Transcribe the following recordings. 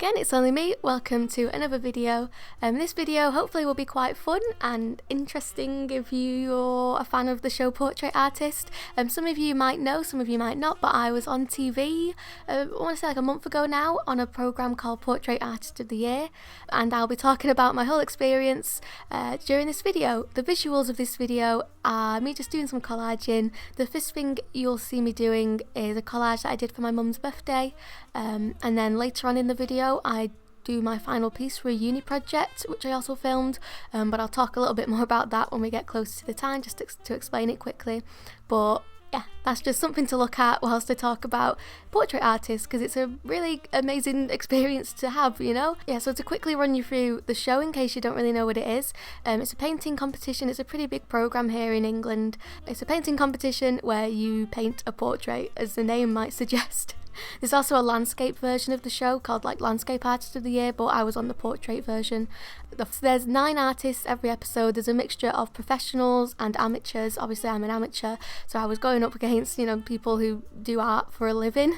again, it's only me. Welcome to another video. This video hopefully will be quite fun and interesting if you're a fan of the show Portrait Artist. Some of you might know, some of you might not, but I was on TV, I want to say like a month ago now, on a programme called Portrait Artist of the Year, and I'll be talking about my whole experience during this video. The visuals of this video are me just doing some collaging. The first thing you'll see me doing is a collage that I did for my mum's birthday, and then later on in the video I do my final piece for a uni project which I also filmed, but I'll talk a little bit more about that when we get closer to the time, just to explain it quickly. But yeah, that's just something to look at whilst I talk about Portrait Artist, because it's a really amazing experience to have, you know? Yeah, so to quickly run you through the show in case you don't really know what it is, it's a painting competition. It's a pretty big programme here in England. It's a painting competition where you paint a portrait, as the name might suggest. There's also a landscape version of the show called like Landscape Artist of the Year, but I was on the portrait version. There's 9 artists every episode. There's a mixture of professionals and amateurs. Obviously I'm an amateur, so I was going up against, you know, people who do art for a living,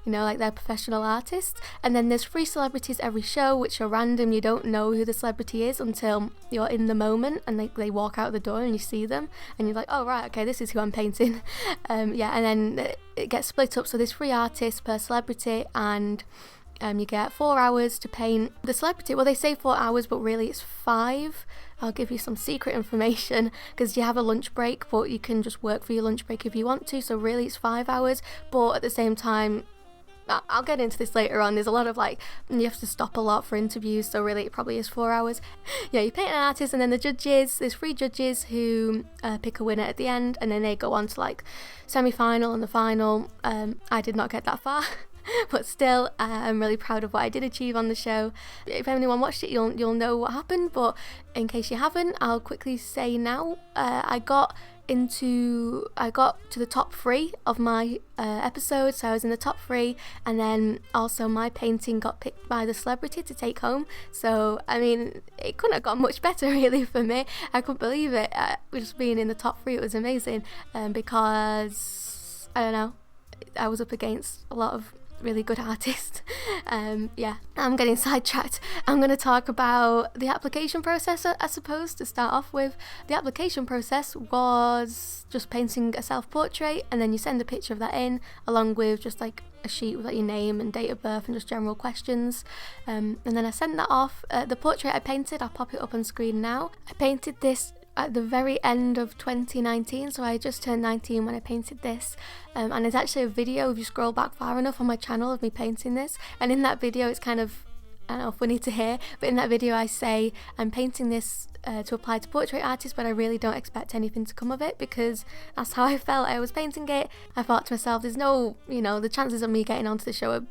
you know, like they're professional artists. And then there's 3 celebrities every show, which are random. You don't know who the celebrity is until you're in the moment and they walk out the door and you see them and you're like, oh right, okay, this is who I'm painting. Yeah, and then it gets split up, so there's 3 artists per celebrity, and you get 4 hours to paint the celebrity. Well, they say 4 hours, but really it's 5. I'll give you some secret information, because you have a lunch break, but you can just work for your lunch break if you want to, so really it's 5 hours. But at the same time, I'll get into this later on, there's a lot of like, you have to stop a lot for interviews, so really it probably is 4 hours. Yeah, you paint an artist, and then the judges, there's 3 judges who pick a winner at the end, and then they go on to like semi-final and the final. I did not get that far. But still, I'm really proud of what I did achieve on the show. If anyone watched it, you'll know what happened, but in case you haven't, I'll quickly say now, I got to the top 3 of my episodes, so I was in the top 3, and then also my painting got picked by the celebrity to take home. So I mean, it couldn't have gone much better really for me. I couldn't believe it. Just being in the top 3, it was amazing, because I don't know, I was up against a lot of really good artist. Yeah, I'm getting sidetracked. I'm going to talk about the application process, I suppose, to start off with. The application process was just painting a self-portrait, and then you send a picture of that in, along with just like a sheet with like your name and date of birth and just general questions, and then I sent that off. The portrait I painted, I'll pop it up on screen now. I painted this at the very end of 2019, so I just turned 19 when I painted this, and there's actually a video, if you scroll back far enough on my channel, of me painting this, and in that video it's kind of, I don't know, funny to hear, but in that video I say I'm painting this to apply to Portrait Artist, but I really don't expect anything to come of it, because that's how I felt. I was painting it, I thought to myself, there's no, you know, the chances of me getting onto the show are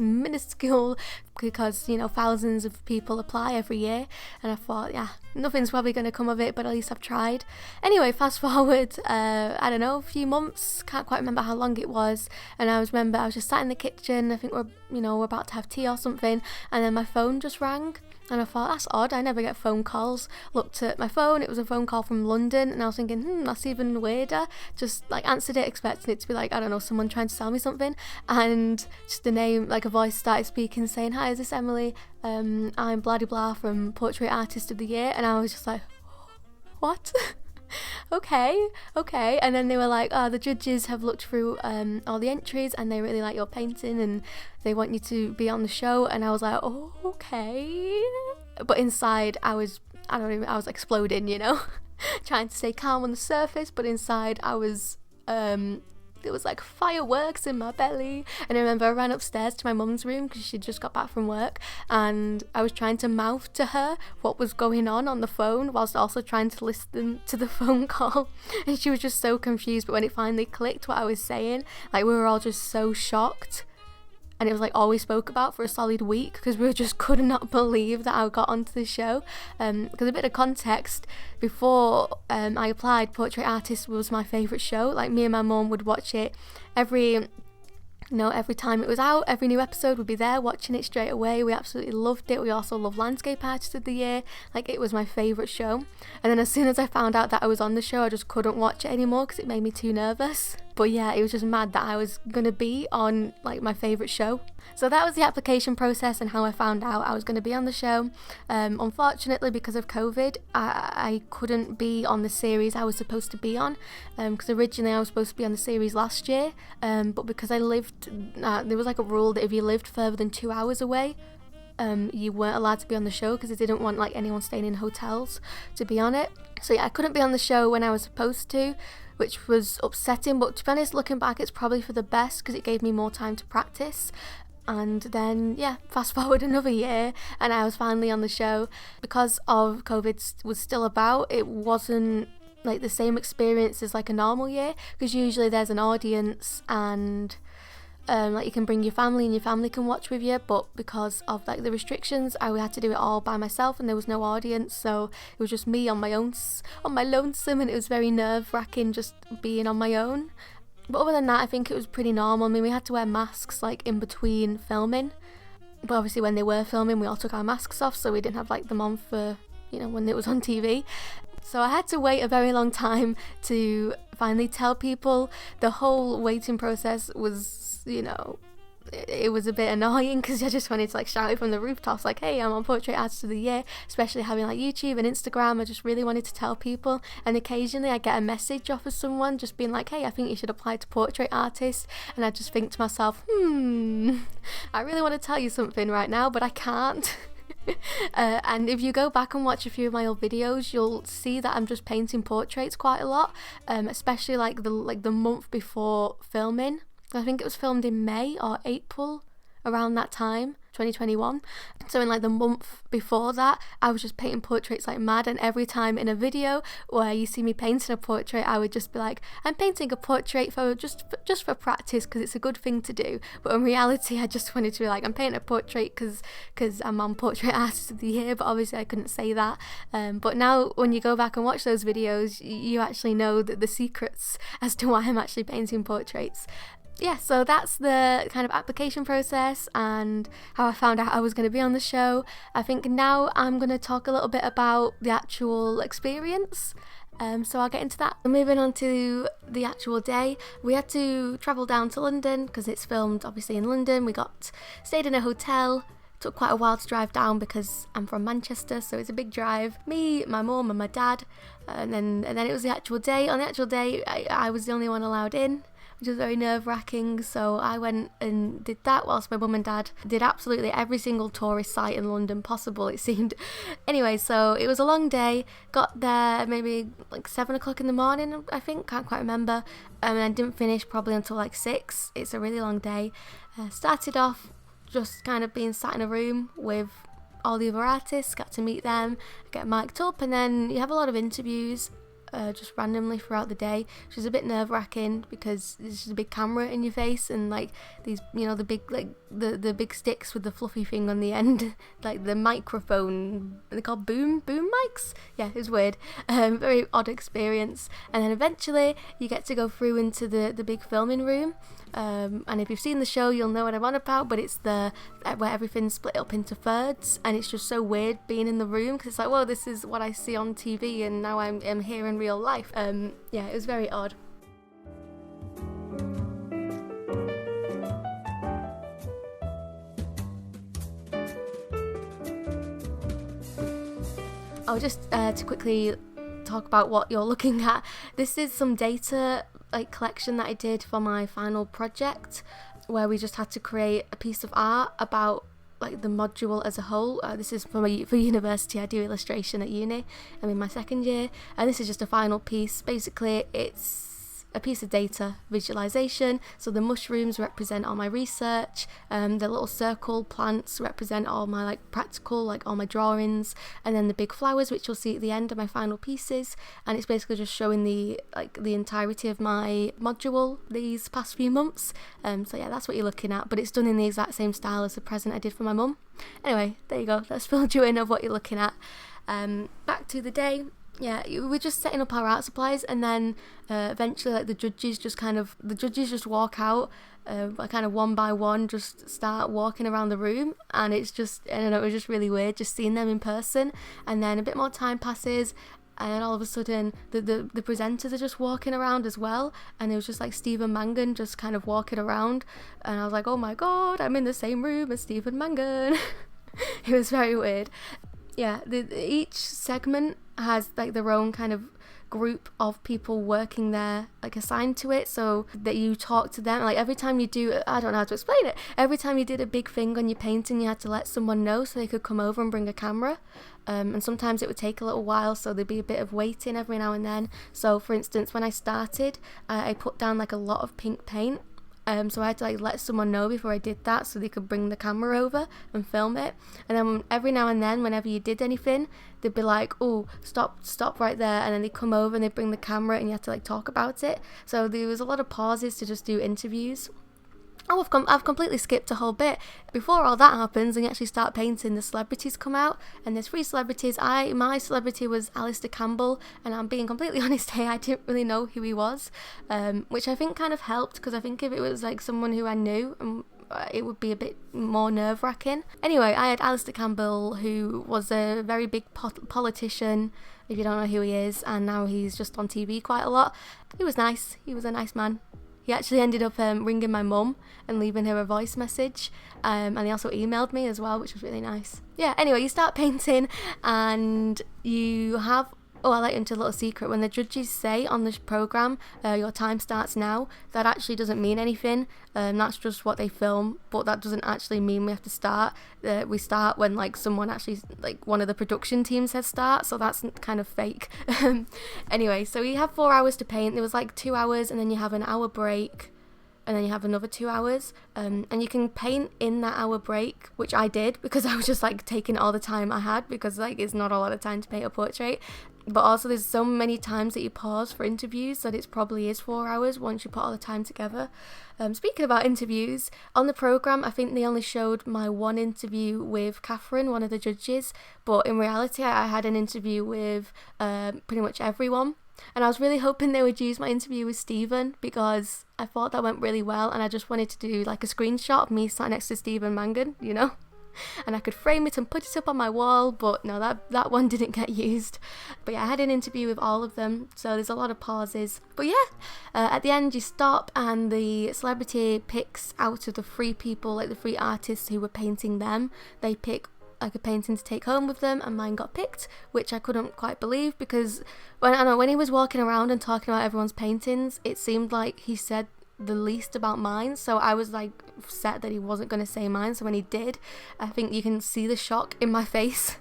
minuscule, because, you know, thousands of people apply every year, and I thought, yeah, nothing's probably going to come of it, but at least I've tried. Anyway, fast forward, I don't know, a few months, can't quite remember how long it was, and I was just sat in the kitchen, I think we're about to have tea or something, and then my phone just rang. And I thought, that's odd, I never get phone calls. Looked at my phone, it was a phone call from London, and I was thinking, that's even weirder. Just like answered it, expecting it to be like, I don't know, someone trying to sell me something. And just the name, like a voice started speaking, saying, hi, is this Emily? I'm blah de blah from Portrait Artist of the Year. And I was just like, what? okay, and then they were like, the judges have looked through all the entries and they really like your painting and they want you to be on the show. And I was like, oh, okay, but inside I was exploding, you know. Trying to stay calm on the surface, but inside I was there was like fireworks in my belly. And I remember I ran upstairs to my mum's room because she'd just got back from work, and I was trying to mouth to her what was going on the phone, whilst also trying to listen to the phone call. And she was just so confused, but when it finally clicked what I was saying, like, we were all just so shocked. And it was like all we spoke about for a solid week, because we just could not believe that I got onto the show. Because a bit of context, before I applied, Portrait Artist was my favourite show. Like, me and my mum would watch it every time it was out. Every new episode would be there watching it straight away. We absolutely loved it. We also loved Landscape Artist of the Year. Like, it was my favourite show. And then as soon as I found out that I was on the show, I just couldn't watch it anymore because it made me too nervous. But yeah, it was just mad that I was gonna be on like my favourite show. So that was the application process and how I found out I was going to be on the show. Unfortunately, because of COVID, I couldn't be on the series I was supposed to be on, because originally I was supposed to be on the series last year, but because I lived, there was like a rule that if you lived further than 2 hours away, you weren't allowed to be on the show because they didn't want like anyone staying in hotels to be on it. So yeah, I couldn't be on the show when I was supposed to, which was upsetting, but to be honest, looking back, it's probably for the best because it gave me more time to practice. And then yeah, fast forward another year and I was finally on the show. Because of COVID was still about, it wasn't like the same experience as like a normal year, because usually there's an audience and like you can bring your family and your family can watch with you, but because of like the restrictions, I had to do it all by myself and there was no audience, so it was just me on my lonesome, and it was very nerve-wracking just being on my own. But other than that, I think it was pretty normal. I mean, we had to wear masks like in between filming, but obviously when they were filming we all took our masks off, so we didn't have like them on for, you know, when it was on TV. So I had to wait a very long time to finally tell people. The whole waiting process was, you know, it was a bit annoying because I just wanted to like shout it from the rooftops like, hey, I'm on Portrait Artist of the Year, especially having like YouTube and Instagram. I just really wanted to tell people, and occasionally I get a message off of someone just being like, hey, I think you should apply to Portrait Artist, and I just think to myself, I really want to tell you something right now but I can't. And if you go back and watch a few of my old videos, you'll see that I'm just painting portraits quite a lot, especially like the month before filming. I think it was filmed in May or April, around that time, 2021. So in like the month before that, I was just painting portraits like mad, and every time in a video where you see me painting a portrait, I would just be like, I'm painting a portrait for just for practice because it's a good thing to do. But in reality, I just wanted to be like, I'm painting a portrait because I'm on Portrait Artist of the Year, but obviously I couldn't say that. But now when you go back and watch those videos, you actually know the secrets as to why I'm actually painting portraits. Yeah, so that's the kind of application process and how I found out I was going to be on the show. I think now I'm going to talk a little bit about the actual experience. So I'll get into that. Moving on to the actual day, we had to travel down to London because it's filmed obviously in London. We stayed in a hotel. Took quite a while to drive down because I'm from Manchester, so it's a big drive. Me, my mum and my dad, and then it was the actual day. On the actual day, I was the only one allowed in, which was very nerve-wracking, so I went and did that whilst my mum and dad did absolutely every single tourist site in London possible, it seemed. Anyway, so it was a long day. Got there maybe like 7 o'clock in the morning, I think, can't quite remember, and I didn't finish probably until like 6. It's a really long day. Started off just kind of being sat in a room with all the other artists, got to meet them, get mic'd up, and then you have a lot of interviews just randomly throughout the day, which is a bit nerve-wracking because there's just a big camera in your face and like these, you know, the big like the big sticks with the fluffy thing on the end, like the microphone, they're called boom mics. Yeah, it was weird. Very odd experience. And then eventually you get to go through into the big filming room. And if you've seen the show, you'll know what I'm on about, but it's where everything's split up into thirds, and it's just so weird being in the room because it's like, whoa, this is what I see on TV and now I'm here in real life. Yeah, it was very odd. Oh, just to quickly talk about what you're looking at. This is some data like collection that I did for my final project, where we just had to create a piece of art about like the module as a whole. This is for university. I do illustration at uni. I'm in my second year, and this is just a final piece. Basically, it's a piece of data visualization. So the mushrooms represent all my research, the little circle plants represent all my like practical, like all my drawings, and then the big flowers, which you'll see at the end, of my final pieces. And it's basically just showing the entirety of my module these past few months. So yeah, that's what you're looking at, but it's done in the exact same style as the present I did for my mum. Anyway, there you go, that's filled you in of what you're looking at. Back to the day. Yeah, we're just setting up our art supplies, and then eventually like the judges just walk out, kind of one by one, just start walking around the room, and it's just, I don't know, it was just really weird just seeing them in person. And then a bit more time passes, and then all of a sudden the presenters are just walking around as well, and it was just like Stephen Mangan just kind of walking around, and I was like, oh my god, I'm in the same room as Stephen Mangan. It was very weird. Yeah, each segment has like their own kind of group of people working there, like assigned to it, so that you talk to them. Like every time you do, I don't know how to explain it, every time you did a big thing on your painting, you had to let someone know so they could come over and bring a camera, and sometimes it would take a little while, so there'd be a bit of waiting every now and then. So for instance, when I started, I put down like a lot of pink paint, so I had to like let someone know before I did that so they could bring the camera over and film it. And then every now and then, whenever you did anything, they'd be like, oh, stop right there, and then they'd come over and they'd bring the camera and you had to like talk about it. So there was a lot of pauses to just do interviews. Oh, I've completely skipped a whole bit. Before all that happens and you actually start painting, the celebrities come out, and there's 3 celebrities. My celebrity was Alistair Campbell, and I'm being completely honest here, I didn't really know who he was, which I think kind of helped, because I think if it was like someone who I knew, it would be a bit more nerve-wracking. Anyway, I had Alistair Campbell, who was a very big politician, if you don't know who he is, and now he's just on TV quite a lot. He was nice. He was a nice man. He actually ended up ringing my mum and leaving her a voice message, and he also emailed me as well, which was really nice. Yeah, anyway, you start painting and you have... Oh, I'll let you into a little secret. When the judges say on this programme, your time starts now, that actually doesn't mean anything. That's just what they film, but that doesn't actually mean we have to start. We start when like someone actually, like one of the production team says start, so that's kind of fake. Anyway, so you have 4 hours to paint. There was like 2 hours, and then you have an hour break, and then you have another 2 hours, and you can paint in that hour break, which I did because I was just like taking all the time I had, because like it's not a lot of time to paint a portrait. But also there's so many times that you pause for interviews that it probably is 4 hours once you put all the time together. Speaking about interviews, on the programme I think they only showed my one interview with Catherine, one of the judges, but in reality I had an interview with pretty much everyone. And I was really hoping they would use my interview with Stephen, because I thought that went really well, and I just wanted to do like a screenshot of me sat next to Stephen Mangan, you know, and I could frame it and put it up on my wall, but no, that one didn't get used. But yeah, I had an interview with all of them, so there's a lot of pauses. But yeah, at the end you stop and the celebrity picks out of the 3 people, like the 3 artists who were painting them, they pick like a painting to take home with them, and mine got picked, which I couldn't quite believe, because when he was walking around and talking about everyone's paintings, it seemed like he said the least about mine, so I was like set that he wasn't going to say mine. So when he did, I think you can see the shock in my face.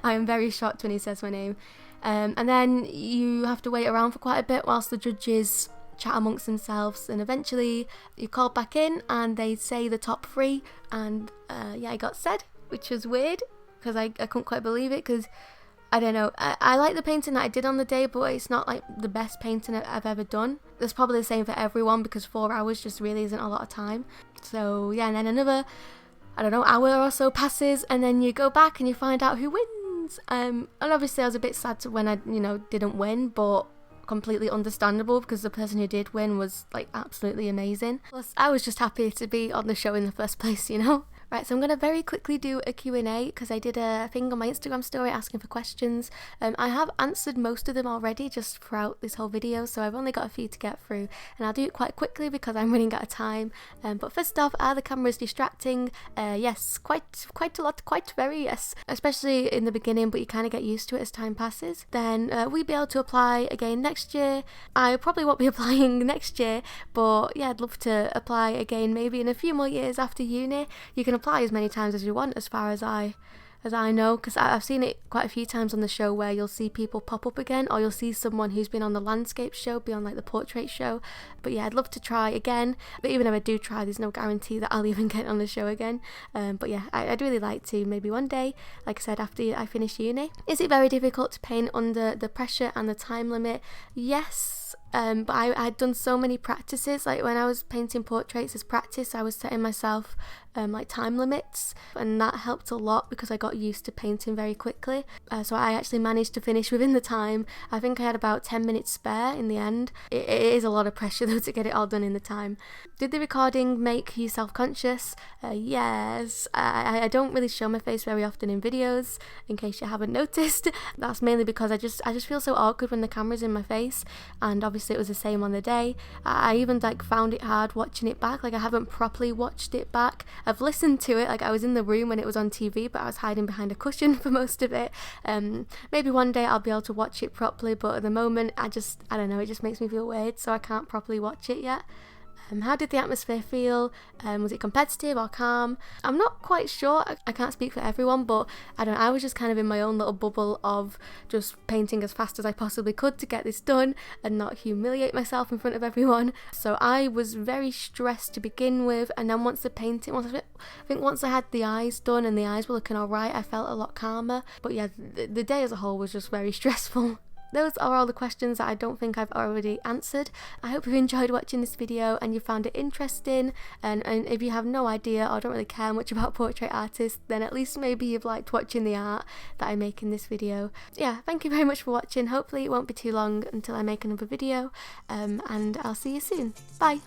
I am very shocked when he says my name, and then you have to wait around for quite a bit whilst the judges chat amongst themselves, and eventually you call back in and they say the top 3, and yeah, I got said, which was weird because I couldn't quite believe it, because I don't know, I like the painting that I did on the day, but it's not like the best painting I've ever done. That's probably the same for everyone, because 4 hours just really isn't a lot of time. So yeah, and then another, I don't know, hour or so passes, and then you go back and you find out who wins. And obviously I was a bit sad when I, didn't win, but completely understandable, because the person who did win was like absolutely amazing. Plus I was just happy to be on the show in the first place, Right, so I'm going to very quickly do a Q&A, because I did a thing on my Instagram story asking for questions. I have answered most of them already just throughout this whole video, so I've only got a few to get through, and I'll do it quite quickly because I'm running out of time. But first off, are the cameras distracting? Yes, quite a lot, quite very, yes. Especially in the beginning, but you kind of get used to it as time passes. Then we'll be able to apply again next year. I probably won't be applying next year, but yeah, I'd love to apply again maybe in a few more years after uni. You can apply as many times as you want, as far as I know, because I've seen it quite a few times on the show where you'll see people pop up again, or you'll see someone who's been on the landscape show be on like the portrait show. But yeah, I'd love to try again, but even if I do try, there's no guarantee that I'll even get on the show again. But yeah, I'd really like to, maybe one day, like I said, after I finish uni. Is it very difficult to paint under the pressure and the time limit? Yes. minutes, but I had done so many practices. Like when I was painting portraits as practice, I was setting myself like time limits, and that helped a lot because I got used to painting very quickly. So I actually managed to finish within the time. I think I had about 10 minutes spare in the end. It is a lot of pressure though to get it all done in the time. Did the recording make you self-conscious? Yes. I don't really show my face very often in videos, in case you haven't noticed. That's mainly because I just feel so awkward when the camera's in my face, and obviously it was the same on the day. I even like found it hard watching it back. Like I haven't properly watched it back. I've listened to it, like I was in the room when it was on TV, but I was hiding behind a cushion for most of it. Maybe one day I'll be able to watch it properly, but at the moment I don't know, it just makes me feel weird, so I can't properly watch it yet. How did the atmosphere feel? Was it competitive or calm? I'm not quite sure. I can't speak for everyone, but I was just kind of in my own little bubble of just painting as fast as I possibly could to get this done and not humiliate myself in front of everyone. So I was very stressed to begin with, and then once I had the eyes done and the eyes were looking alright, I felt a lot calmer. But yeah, the day as a whole was just very stressful. Those are all the questions that I don't think I've already answered. I hope you've enjoyed watching this video and you found it interesting, and if you have no idea or don't really care much about portrait artists, then at least maybe you've liked watching the art that I make in this video. Yeah, thank you very much for watching. Hopefully it won't be too long until I make another video, and I'll see you soon. Bye!